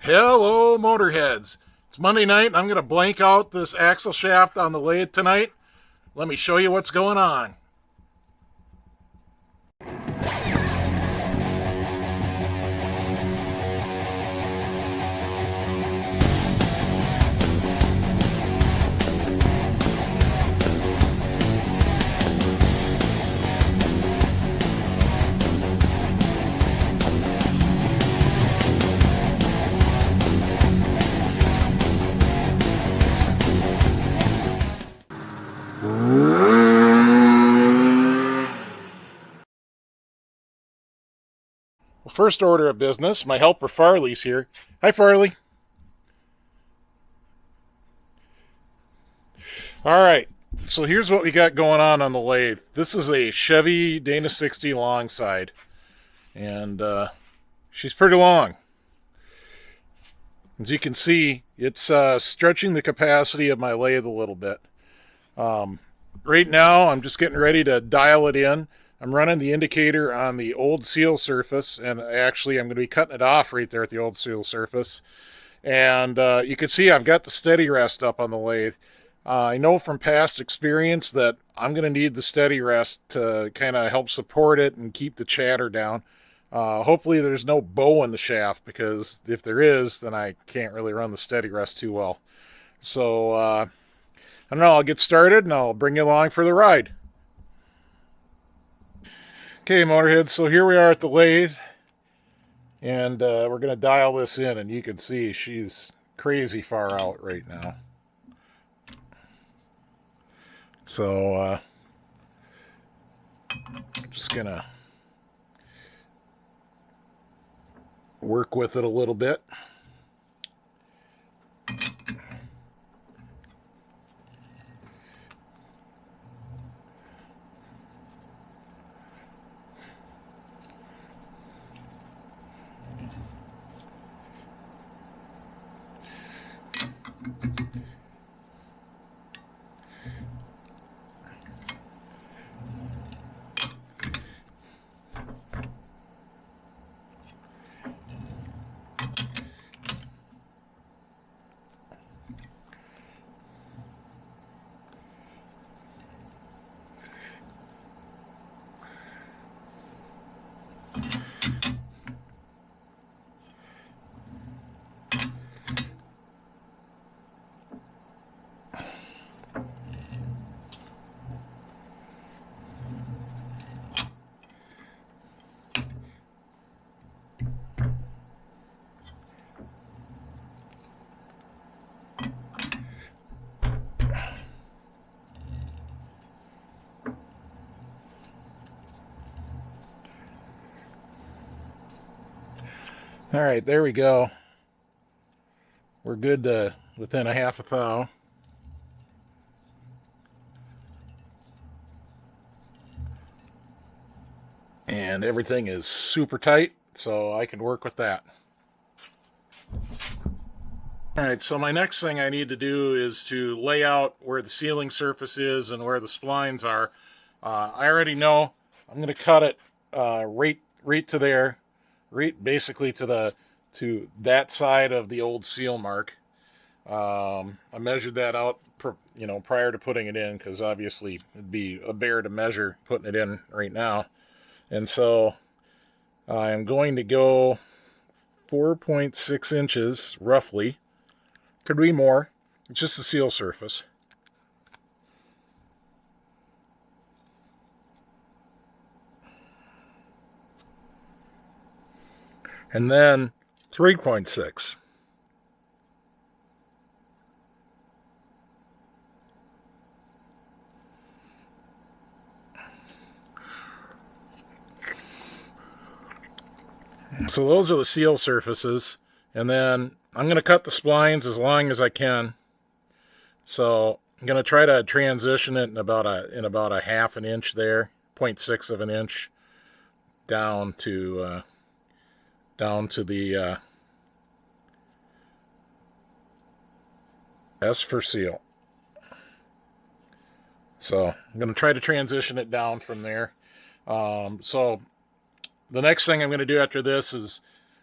Hello, Motorheads. It's Monday night, and I'm going to blank out this axle shaft on the lathe tonight. Let me show you what's going on. Well, first order of business, my helper Farley's here. Hi, Farley. All right, so here's what we got going on the lathe. This is a Chevy Dana 60 long side, and she's pretty long. As you can see, it's stretching the capacity of my lathe a little bit. Right now, I'm just getting ready to dial it in. I'm running the indicator on the old seal surface, and actually I'm going to be cutting it off right there at the old seal surface. And you can see I've got the steady rest up on the lathe. I know from past experience that I'm going to need the steady rest to kind of help support it and keep the chatter down. Hopefully there's no bow in the shaft, because if there is, then I can't really run the steady rest too well. So I don't know, I'll get started and I'll bring you along for the ride. Okay, Motorhead, so here we are at the lathe, and we're going to dial this in, and you can see she's crazy far out right now. So I'm just going to work with it a little bit. All right, there we go. We're good to within a half a thou. And everything is super tight, so I can work with that. All right, so my next thing I need to do is to lay out where the sealing surface is and where the splines are. I already know I'm going to cut it right to there, right basically to that side of the old seal mark. I measured that out, prior to putting it in, because obviously it'd be a bear to measure putting it in right now. And so I'm going to go 4.6 inches roughly. Could be more. It's just the seal surface. And then 3.6. So those are the seal surfaces, and then I'm going to cut the splines as long as I can. So I'm going to try to transition it in about a half an inch there, 0.6 of an inch, down to the S for seal. So I'm going to try to transition it down from there. So the next thing I'm going to do after this is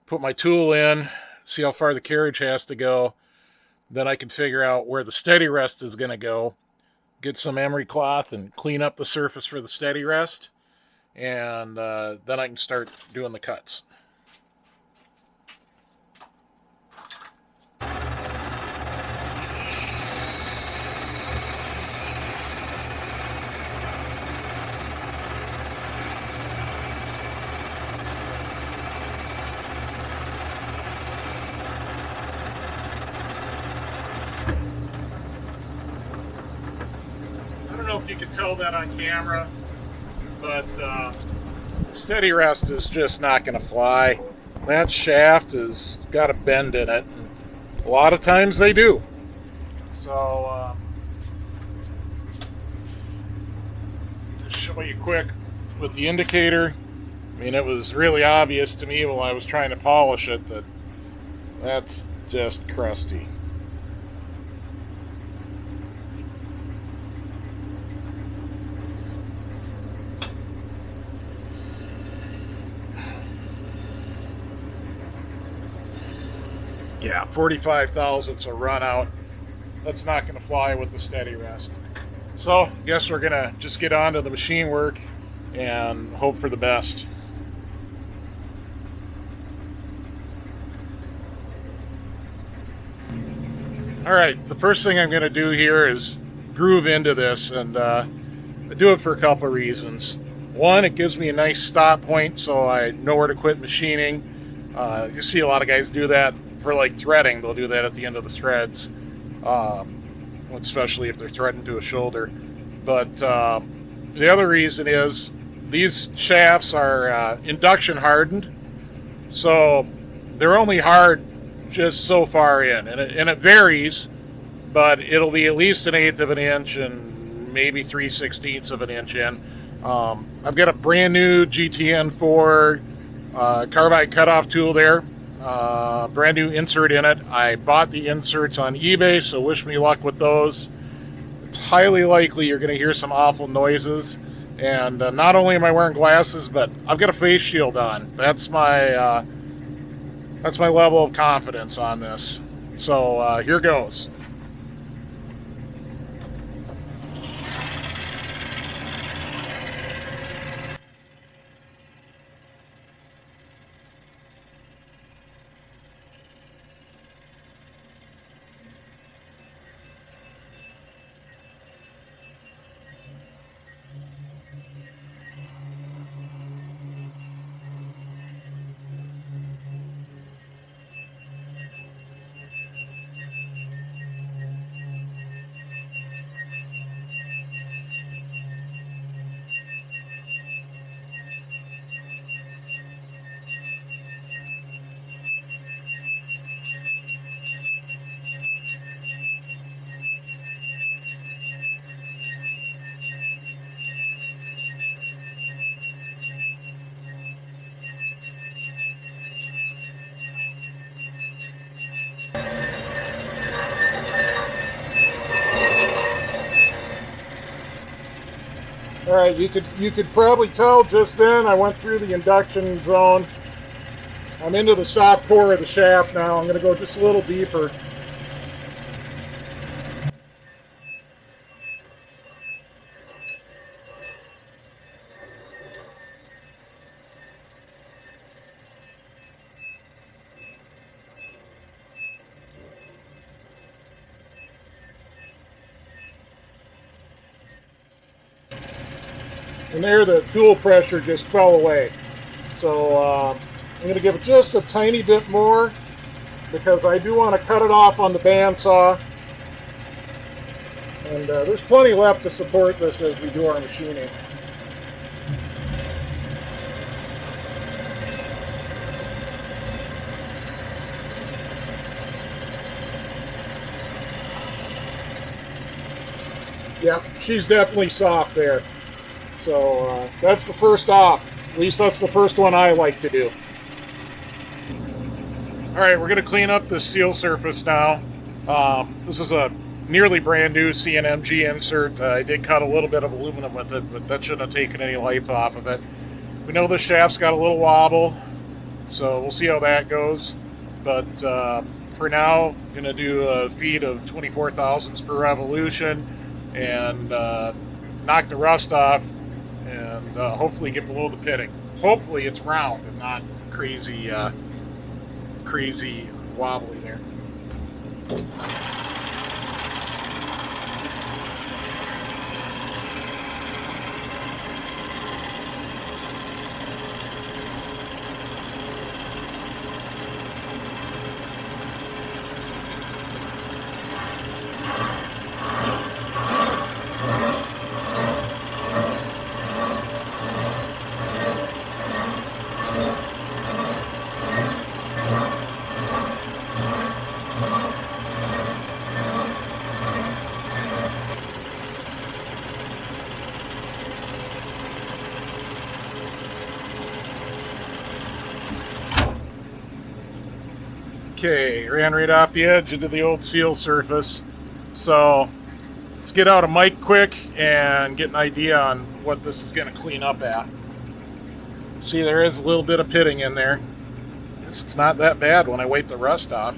put my tool in, see how far the carriage has to go. Then I can figure out where the steady rest is going to go. Get some emery cloth and clean up the surface for the steady rest. And then I can start doing the cuts. I don't know if you can tell that on camera, but steady rest is just not going to fly. That shaft has got a bend in it. A lot of times they do. So, just show you quick with the indicator. I mean, it was really obvious to me while I was trying to polish it that that's just crusty. Yeah, 45 thousandths a run out. That's not going to fly with the steady rest. So, I guess we're going to just get on to the machine work and hope for the best. Alright, the first thing I'm going to do here is groove into this, and I do it for a couple of reasons. One, it gives me a nice stop point so I know where to quit machining. You see a lot of guys do that for like threading. They'll do that at the end of the threads, especially if they're threading to a shoulder. But the other reason is these shafts are induction hardened, so they're only hard just so far in, and it varies, but it'll be at least 1/8 of an inch and maybe 3/16 of an inch in. I've got a brand new GTN4 carbide cutoff tool there, brand new insert in it. I bought the inserts on eBay, so wish me luck with those. It's highly likely you're going to hear some awful noises, and not only am I wearing glasses, but I've got a face shield on. That's my level of confidence on this. So here goes. All right, you could probably tell just then I went through the induction zone. I'm into the soft core of the shaft now. I'm going to go just a little deeper. And there, the tool pressure just fell away. So I'm going to give it just a tiny bit more because I do want to cut it off on the bandsaw. And there's plenty left to support this as we do our machining. Yeah, she's definitely soft there. So that's the first op. At least that's the first one I like to do. All right, we're going to clean up the seal surface now. This is a nearly brand new CNMG insert. I did cut a little bit of aluminum with it, but that shouldn't have taken any life off of it. We know the shaft's got a little wobble, so we'll see how that goes. but for now, I'm going to do a feed of 24 thousandths per revolution and knock the rust off and hopefully get below the pitting. Hopefully it's round and not crazy, crazy wobbly there. Okay, ran right off the edge into the old seal surface. So let's get out a mic quick and get an idea on what this is going to clean up at. See, there is a little bit of pitting in there. It's not that bad when I wipe the rust off.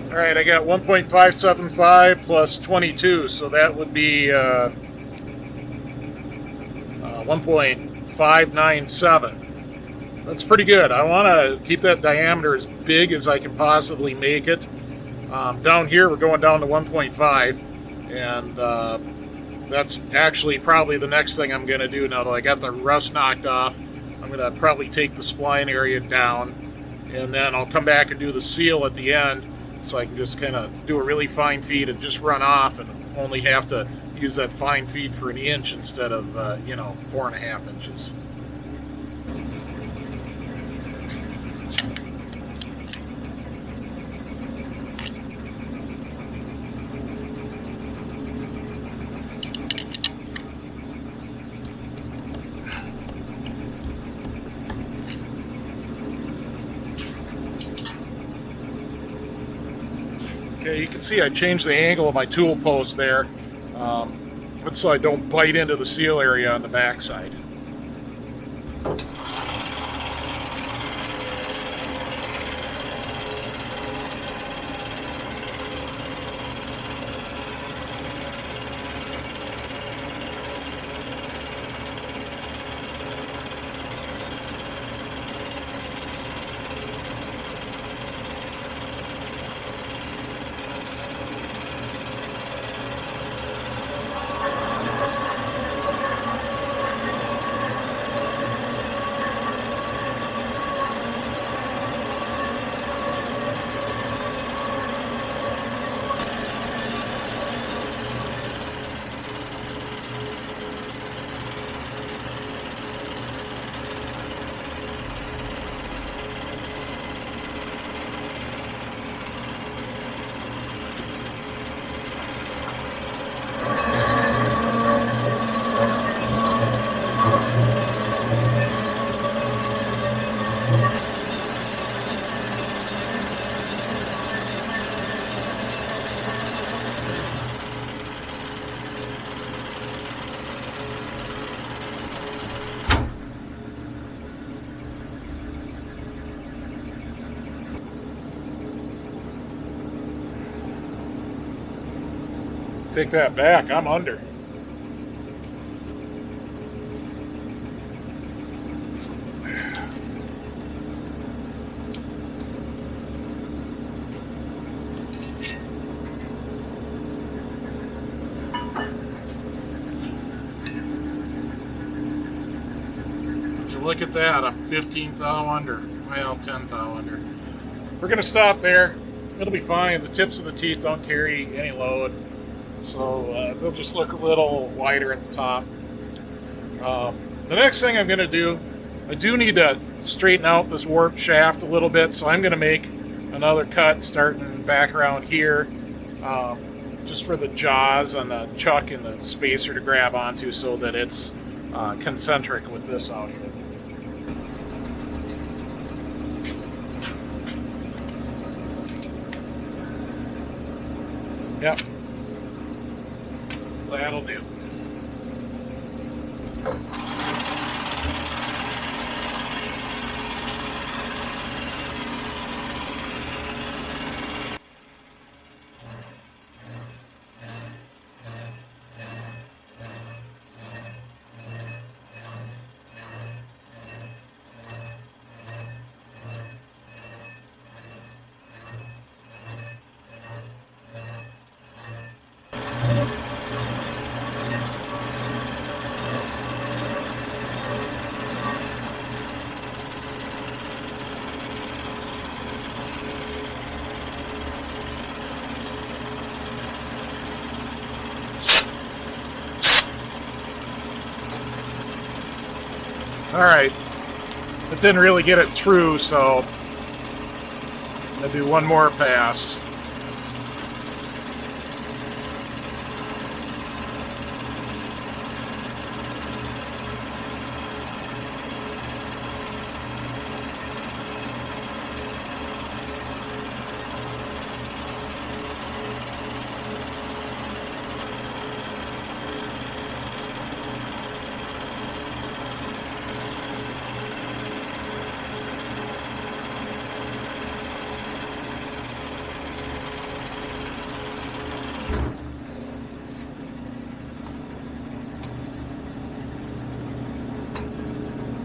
All right, I got 1.575 plus 22, so that would be 1.597. That's pretty good. I want to keep that diameter as big as I can possibly make it. Down here, we're going down to 1.5, and that's actually probably the next thing I'm going to do now that I got the rust knocked off. I'm going to probably take the spline area down, and then I'll come back and do the seal at the end, so I can just kind of do a really fine feed and just run off and only have to use that fine feed for an inch instead of 4.5 inches. Okay, you can see I changed the angle of my tool post there. That's so I don't bite into the seal area on the backside. Take that back, I'm under. Look at that, I'm 15 thou under. Well, 10 thou under. We're going to stop there. It'll be fine. The tips of the teeth don't carry any load, so they'll just look a little wider at the top. The next thing I'm going to do, I do need to straighten out this warp shaft a little bit, so I'm going to make another cut starting back around here, just for the jaws on the chuck and the spacer to grab onto so that it's concentric with this out here. Yep. That'll do. Alright, it didn't really get it true, so I'm going to do one more pass.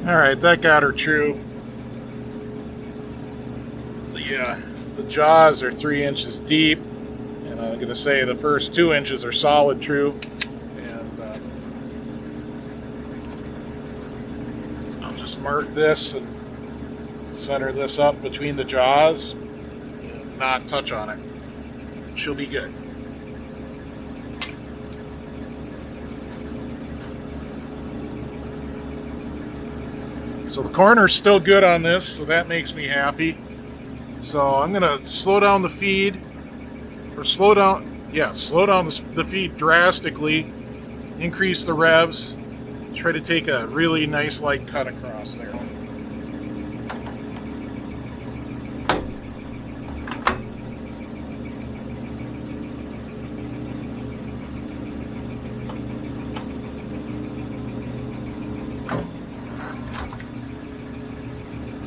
Alright, that got her true. The jaws are 3 inches deep, and I'm going to say the first 2 inches are solid true. And I'll just mark this and center this up between the jaws and not touch on it. She'll be good. So the corner's still good on this, so that makes me happy. So I'm gonna slow down the feed, or slow down the feed drastically, increase the revs, try to take a really nice light cut across there.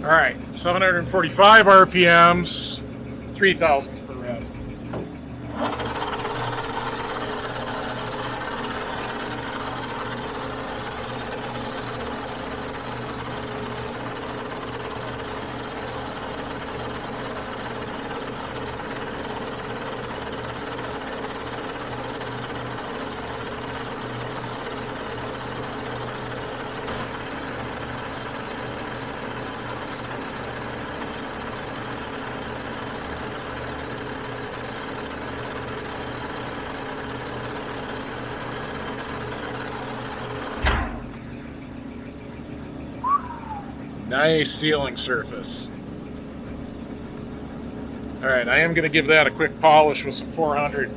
Alright, 745 RPMs, 3 thousandths per rev. Nice sealing surface. Alright, I am going to give that a quick polish with some 400.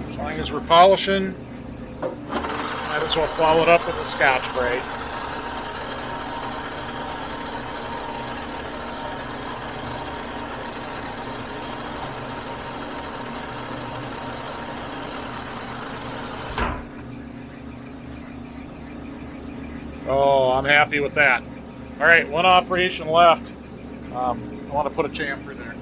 As long as we're polishing, might as well follow it up with a Scotch-Brite. Oh, I'm happy with that. All right, one operation left. I want to put a chamfer there.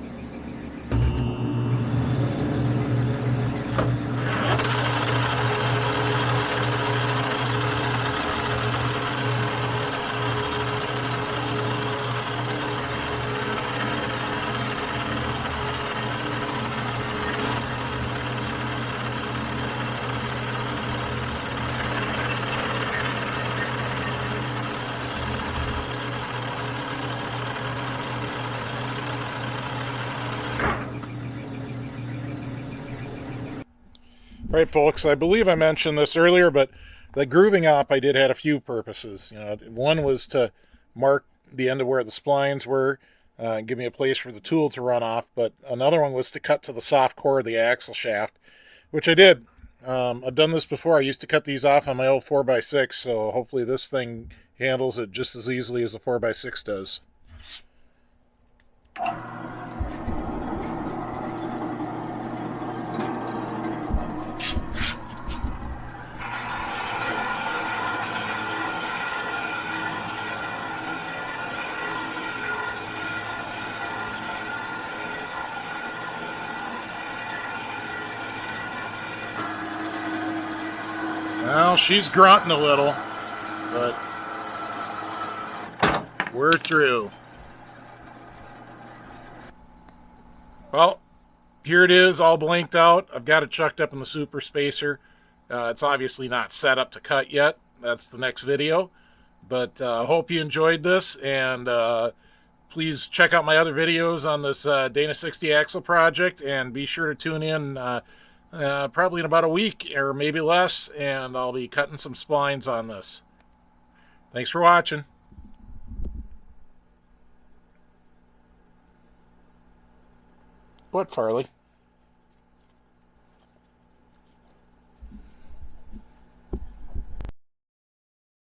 Right, folks, I believe I mentioned this earlier, but the grooving op I did had a few purposes. One was to mark the end of where the splines were, and give me a place for the tool to run off, but another one was to cut to the soft core of the axle shaft, which I did. I've done this before. I used to cut these off on my old 4x6, so hopefully this thing handles it just as easily as a 4x6 does. Well, she's grunting a little, but we're through. Well, here it is, all blanked out. I've got it chucked up in the super spacer. It's obviously not set up to cut yet. That's the next video. But I hope you enjoyed this, and please check out my other videos on this Dana 60 axle project, and be sure to tune in probably in about a week or maybe less, and I'll be cutting some splines on this. Thanks for watching. What, Farley?